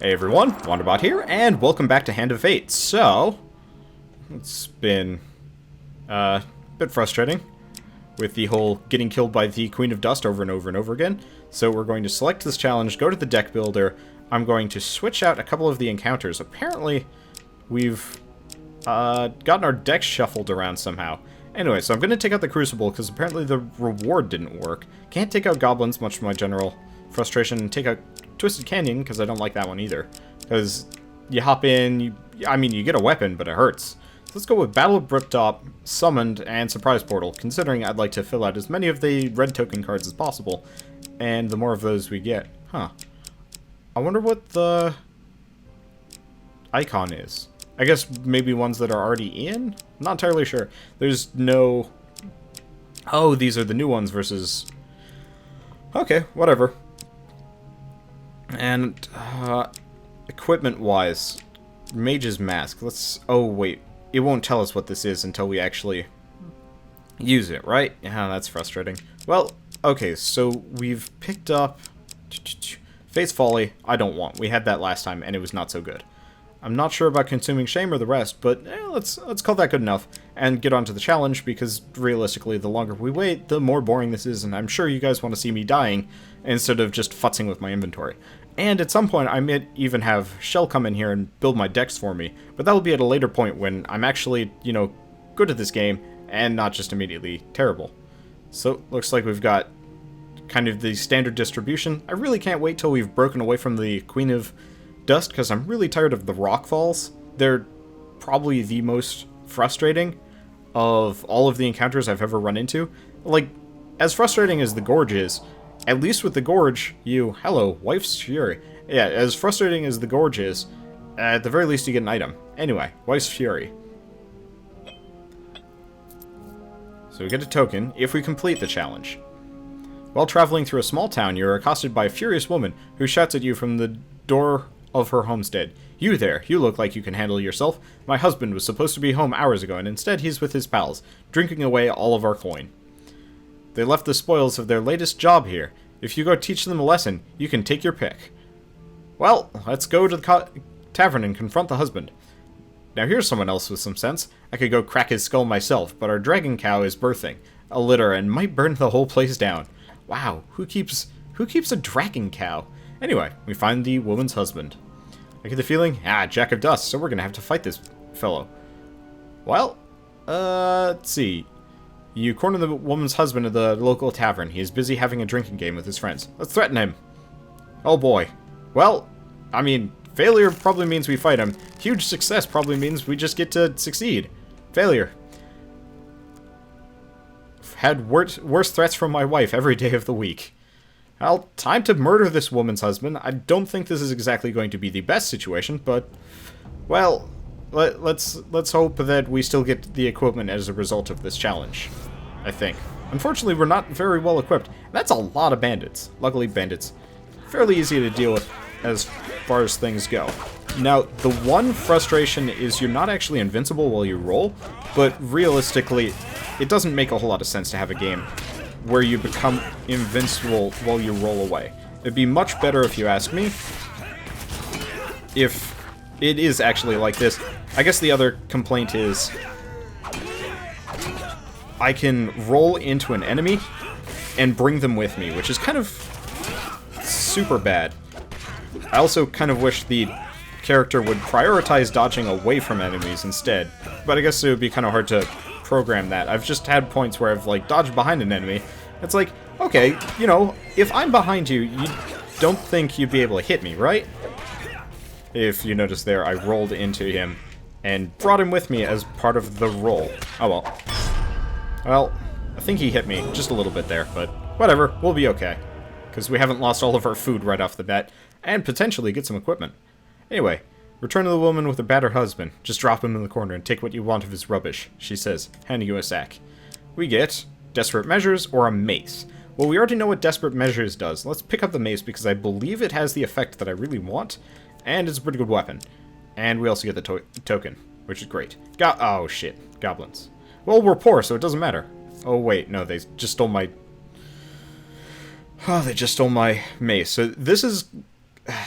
Hey everyone, Wanderbot here, and welcome back to Hand of Fate. So, it's been a bit frustrating with the whole getting killed by the Queen of Dust over and over and over again. So we're going to select this challenge, go to the deck builder. I'm going to switch out a couple of the encounters. Apparently, we've gotten our decks shuffled around somehow. Anyway, so I'm going to take out the Crucible because apparently the reward didn't work. Can't take out Goblins, much to my general frustration, and take out Twisted Canyon, because I don't like that one either. Because you hop in, you get a weapon, but it hurts. So let's go with Battle of Brooktop, Summoned, and Surprise Portal, considering I'd like to fill out as many of the red token cards as possible. And the more of those we get. Huh. I wonder what the icon is. I guess maybe ones that are already in? Not entirely sure. There's no... Oh, these are the new ones versus... Okay, whatever. And, equipment-wise, Mage's Mask. Let's... Oh, wait. It won't tell us what this is until we actually use it, right? Yeah, that's frustrating. Well, okay, so we've picked up... Fate's Folly, I don't want. We had that last time, and it was not so good. I'm not sure about Consuming Shame or the rest, but let's call that good enough and get on to the challenge, because realistically, the longer we wait, the more boring this is, and I'm sure you guys want to see me dying instead of just futzing with my inventory. And at some point, I might even have Shell come in here and build my decks for me, but that will be at a later point when I'm actually, good at this game and not just immediately terrible. So, looks like we've got kind of the standard distribution. I really can't wait till we've broken away from the Queen of Dust, because I'm really tired of the rock falls. They're probably the most frustrating of all of the encounters I've ever run into. Like, as frustrating as the Gorge is, at least with the Gorge, hello, Wife's Fury. Yeah, as frustrating as the Gorge is, at the very least you get an item. Anyway, Wife's Fury. So we get a token if we complete the challenge. While traveling through a small town, you're accosted by a furious woman who shouts at you from the door of her homestead. You there, you look like you can handle yourself. My husband was supposed to be home hours ago, and instead he's with his pals, drinking away all of our coin. They left the spoils of their latest job here. If you go teach them a lesson, you can take your pick. Well, let's go to the tavern and confront the husband. Now here's someone else with some sense. I could go crack his skull myself, but our dragon cow is birthing a litter and might burn the whole place down. Wow, who keeps a dragon cow? Anyway, we find the woman's husband. I get the feeling, Jack of Dust, so we're gonna have to fight this fellow. Well, let's see. You corner the woman's husband at the local tavern. He is busy having a drinking game with his friends. Let's threaten him. Oh boy. Well, failure probably means we fight him. Huge success probably means we just get to succeed. Failure. Had worse threats from my wife every day of the week. Well, time to murder this woman's husband. I don't think this is exactly going to be the best situation, but, well, let's hope that we still get the equipment as a result of this challenge, I think. Unfortunately, we're not very well equipped. That's a lot of bandits. Luckily, bandits, fairly easy to deal with as far as things go. Now, the one frustration is you're not actually invincible while you roll, but realistically, it doesn't make a whole lot of sense to have a game where you become invincible while you roll away. It'd be much better, if you ask me, if it is actually like this. I guess the other complaint is I can roll into an enemy and bring them with me, which is kind of super bad. I also kind of wish the character would prioritize dodging away from enemies instead, but I guess it would be kind of hard to program that. I've just had points where I've dodged behind an enemy. It's like, okay, if I'm behind you, you don't think you'd be able to hit me, right? If you notice there, I rolled into him and brought him with me as part of the roll. Oh well. Well, I think he hit me just a little bit there, but whatever, we'll be okay. Because we haven't lost all of our food right off the bat, and potentially get some equipment. Anyway, return to the woman with a battered husband. Just drop him in the corner and take what you want of his rubbish, she says, handing you a sack. We get Desperate Measures or a mace. Well, we already know what Desperate Measures does. Let's pick up the mace because I believe it has the effect that I really want, and it's a pretty good weapon. And we also get the token, which is great. Oh shit, goblins. Well, we're poor, so it doesn't matter. Oh wait, no, they just stole my... Oh, they just stole my mace. So this is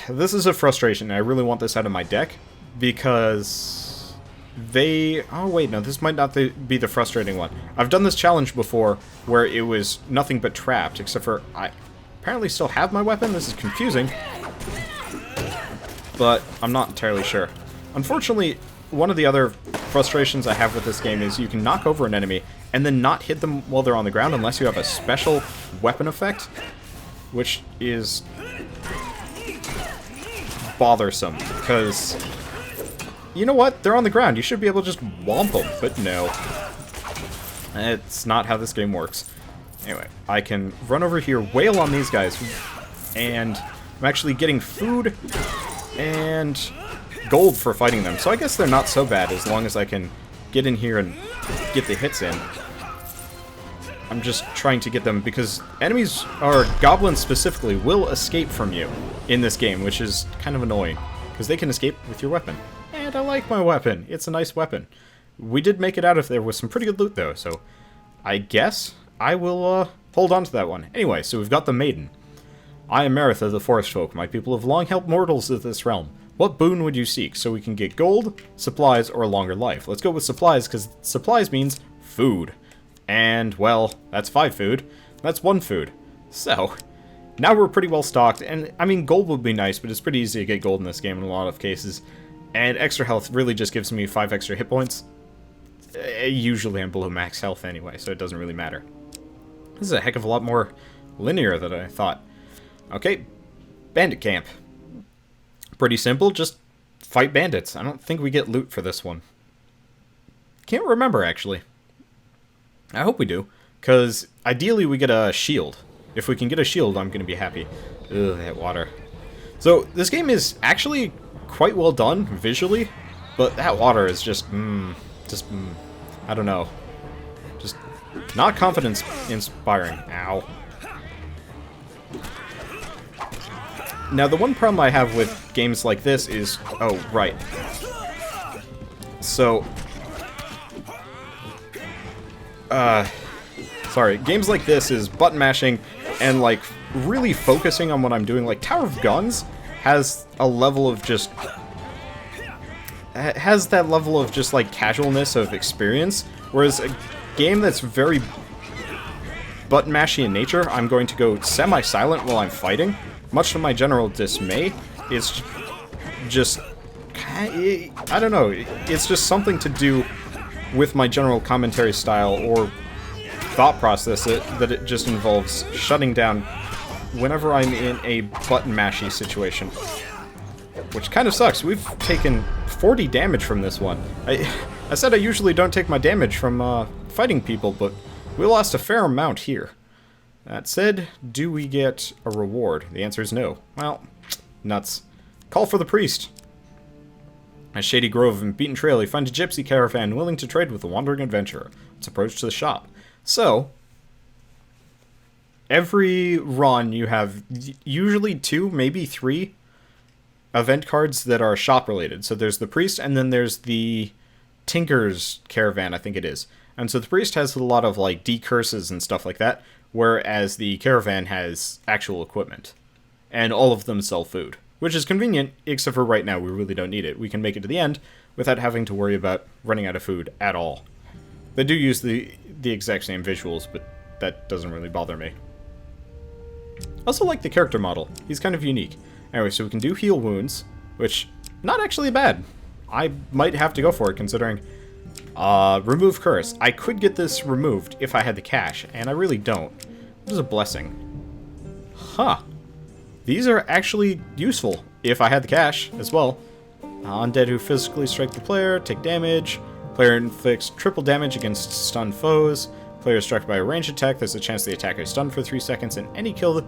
this is a frustration. I really want this out of my deck because they... Oh, wait, no, this might not be the frustrating one. I've done this challenge before where it was nothing but trapped, except for I apparently still have my weapon. This is confusing, but I'm not entirely sure. Unfortunately, one of the other frustrations I have with this game is you can knock over an enemy and then not hit them while they're on the ground unless you have a special weapon effect, which is bothersome, because you know what? They're on the ground. You should be able to just whomp them, but no. It's not how this game works. Anyway, I can run over here, wail on these guys, and I'm actually getting food and gold for fighting them. So I guess they're not so bad as long as I can get in here and get the hits in. I'm just trying to get them because enemies, or goblins specifically, will escape from you in this game, which is kind of annoying because they can escape with your weapon. And I like my weapon. It's a nice weapon. We did make it out if there was some pretty good loot though, so I guess I will hold on to that one. Anyway, so we've got the Maiden. I am Meritha, the Forest Folk. My people have long helped mortals of this realm. What boon would you seek so we can get gold, supplies, or a longer life? Let's go with supplies, because supplies means food. And, well, that's 5 food. That's 1 food. So, now we're pretty well stocked, and, I mean, gold would be nice, but it's pretty easy to get gold in this game in a lot of cases. And extra health really just gives me 5 extra hit points. Usually I'm below max health anyway, so it doesn't really matter. This is a heck of a lot more linear than I thought. Okay, Bandit Camp. Pretty simple, just fight bandits. I don't think we get loot for this one. Can't remember, actually. I hope we do, because ideally we get a shield. If we can get a shield, I'm going to be happy. Ugh, that water. So, this game is actually quite well done, visually, but that water is just, I don't know. Just not confidence-inspiring. Ow. Now, the one problem I have with games like this is... Oh, right. So... Sorry. Games like this is button mashing and, like, really focusing on what I'm doing. Like, Tower of Guns has a level of just... has that level of just, like, casualness of experience. Whereas a game that's very button mashy in nature, I'm going to go semi-silent while I'm fighting. Much to my general dismay, it's just... I don't know, it's just something to do with my general commentary style or thought process that it just involves shutting down whenever I'm in a button mashy situation. Which kind of sucks. We've taken 40 damage from this one. I said I usually don't take my damage from fighting people, but we lost a fair amount here. That said, do we get a reward? The answer is no. Well, nuts. Call for the priest. At Shady Grove and Beaten Trail, you find a gypsy caravan willing to trade with a wandering adventurer. Let's approach to the shop. So, every run you have usually 2, maybe 3 event cards that are shop related. So there's the priest and then there's the Tinker's caravan, I think it is. And so the priest has a lot of like decurses and stuff like that, whereas the caravan has actual equipment. And all of them sell food, which is convenient, except for right now we really don't need it. We can make it to the end without having to worry about running out of food at all. They do use the exact same visuals, but that doesn't really bother me. Also like the character model. He's kind of unique. Anyway, so we can do heal wounds, which, not actually bad. I might have to go for it, considering... remove curse. I could get this removed if I had the cash, and I really don't. What is a blessing? Huh. These are actually useful, if I had the cash, as well. Undead who physically strike the player, take damage. Player inflicts triple damage against stunned foes. Player is struck by a ranged attack, there's a chance the attacker is stunned for 3 seconds, and any kill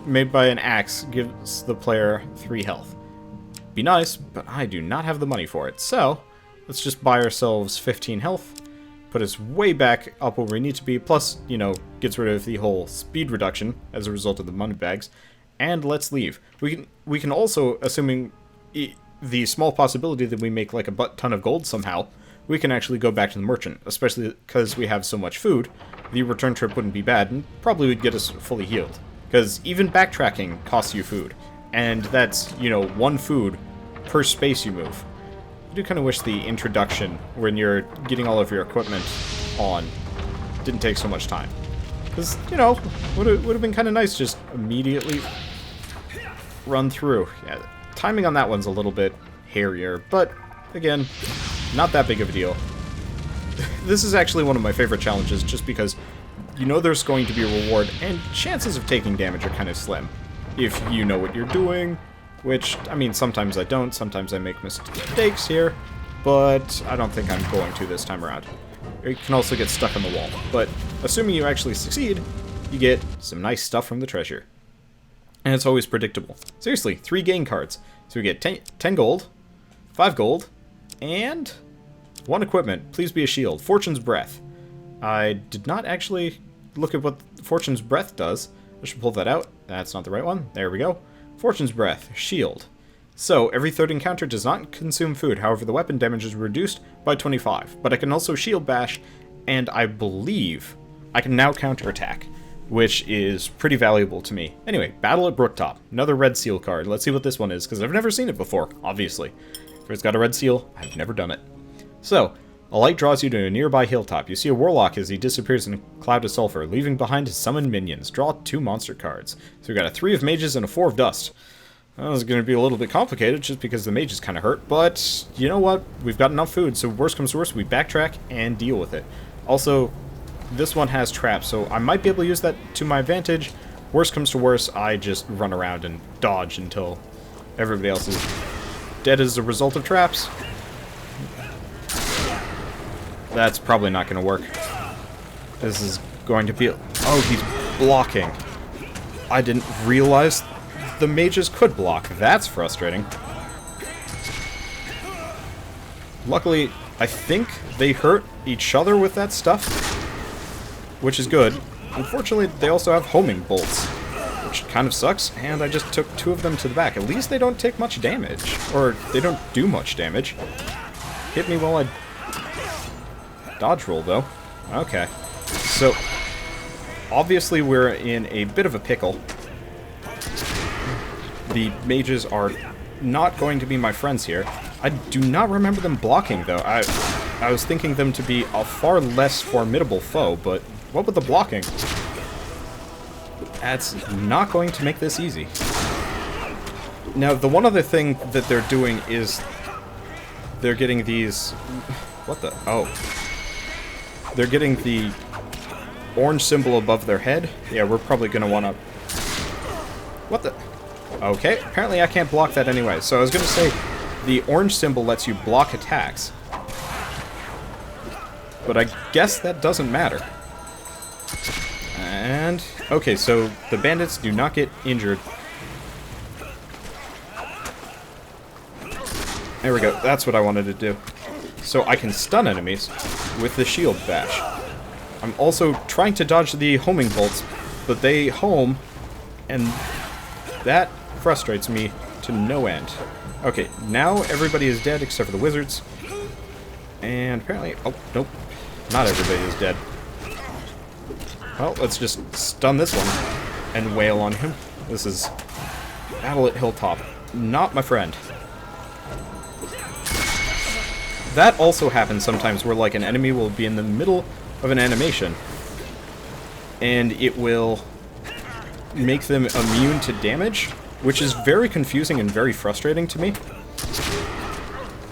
made by an axe gives the player 3 health. Be nice, but I do not have the money for it, so let's just buy ourselves 15 health, put us way back up where we need to be, plus, you know, gets rid of the whole speed reduction as a result of the money bags, and let's leave. We can also, assuming the small possibility that we make like a butt-ton of gold somehow, we can actually go back to the merchant, especially because we have so much food. The return trip wouldn't be bad, and probably would get us fully healed. Because even backtracking costs you food. and that's, you know, 1 food per space you move. I do kind of wish the introduction, when you're getting all of your equipment on, didn't take so much time. Because, you know, would have been kind of nice just immediately run through. Yeah, timing on that one's a little bit hairier, but, again, not that big of a deal. This is actually one of my favorite challenges, just because you know there's going to be a reward, and chances of taking damage are kind of slim. If you know what you're doing, which, I mean, sometimes I don't, sometimes I make mistakes here, but I don't think I'm going to this time around. You can also get stuck on the wall, but assuming you actually succeed, you get some nice stuff from the treasure. And it's always predictable. Seriously, 3 gain cards. So we get 10 gold, 5 gold, and 1 equipment. Please be a shield. Fortune's Breath. I did not actually look at what Fortune's Breath does. I should pull that out. That's not the right one. There we go. Fortune's Breath. Shield. So, every third encounter does not consume food, however the weapon damage is reduced by 25. But I can also shield bash, and I believe I can now counterattack, which is pretty valuable to me. Anyway, Battle at Brooktop. Another red seal card. Let's see what this one is, because I've never seen it before, obviously. If it's got a red seal, I've never done it. So, a light draws you to a nearby hilltop. You see a warlock as he disappears in a cloud of sulfur, leaving behind his summoned minions. Draw 2 monster cards. So we got a 3 of mages and a 4 of dust. That was going to be a little bit complicated just because the mages kind of hurt, but you know what? We've got enough food, so worst comes to worst, we backtrack and deal with it. Also, this one has traps, so I might be able to use that to my advantage. Worst comes to worst, I just run around and dodge until everybody else is dead as a result of traps. That's probably not going to work. This is going to be... Oh, he's blocking. I didn't realize the mages could block. That's frustrating. Luckily, I think they hurt each other with that stuff, which is good. Unfortunately, they also have homing bolts, which kind of sucks, and I just took 2 of them to the back. At least they don't take much damage, or they don't do much damage. Hit me while I dodge roll, though. Okay. So, obviously we're in a bit of a pickle. The mages are not going to be my friends here. I do not remember them blocking, though. I was thinking them to be a far less formidable foe, but what with the blocking? That's not going to make this easy. Now, the one other thing that they're doing is they're getting these... What the... Oh. They're getting the orange symbol above their head. Yeah, we're probably going to want to... What the... Okay, apparently I can't block that anyway. So I was going to say, the orange symbol lets you block attacks. But I guess that doesn't matter. And... Okay, so the bandits do not get injured. There we go, that's what I wanted to do. So I can stun enemies with the shield bash. I'm also trying to dodge the homing bolts, but they home, and that frustrates me to no end. Okay, now everybody is dead except for the wizards. And apparently... Oh, nope. Not everybody is dead. Well, let's just stun this one and wail on him. This is Battle at Hilltop. Not my friend. That also happens sometimes where, like, an enemy will be in the middle of an animation and it will make them immune to damage, which is very confusing and very frustrating to me.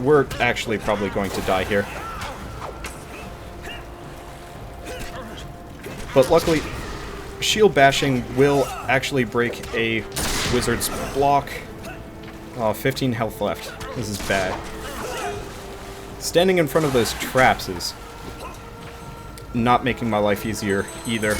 We're actually probably going to die here. But luckily, shield bashing will actually break a wizard's block. Oh, 15 health left. This is bad. Standing in front of those traps is not making my life easier either.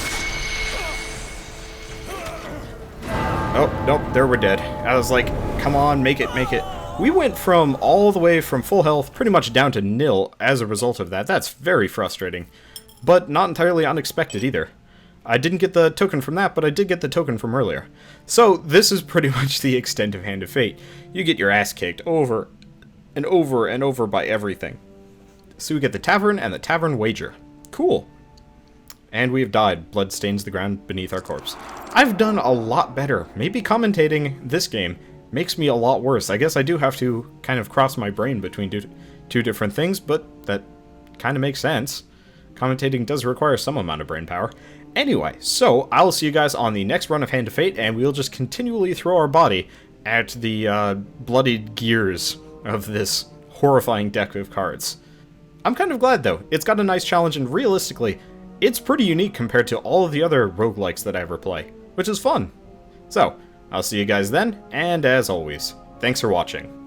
Oh, nope, there we're dead. I was like, come on, make it, make it. We went from all the way from full health pretty much down to nil as a result of that. That's very frustrating, but not entirely unexpected either. I didn't get the token from that, but I did get the token from earlier. So this is pretty much the extent of Hand of Fate. You get your ass kicked over and over and over by everything. So we get the tavern and the tavern wager. Cool. And we have died. Blood stains the ground beneath our corpse. I've done a lot better. Maybe commentating this game makes me a lot worse. I guess I do have to kind of cross my brain between two different things, but that kind of makes sense. Commentating does require some amount of brain power. Anyway, so I'll see you guys on the next run of Hand of Fate, and we'll just continually throw our body at the bloodied gears of this horrifying deck of cards. I'm kind of glad, though. It's got a nice challenge, and realistically, it's pretty unique compared to all of the other roguelikes that I ever play, which is fun. So, I'll see you guys then, and as always, thanks for watching.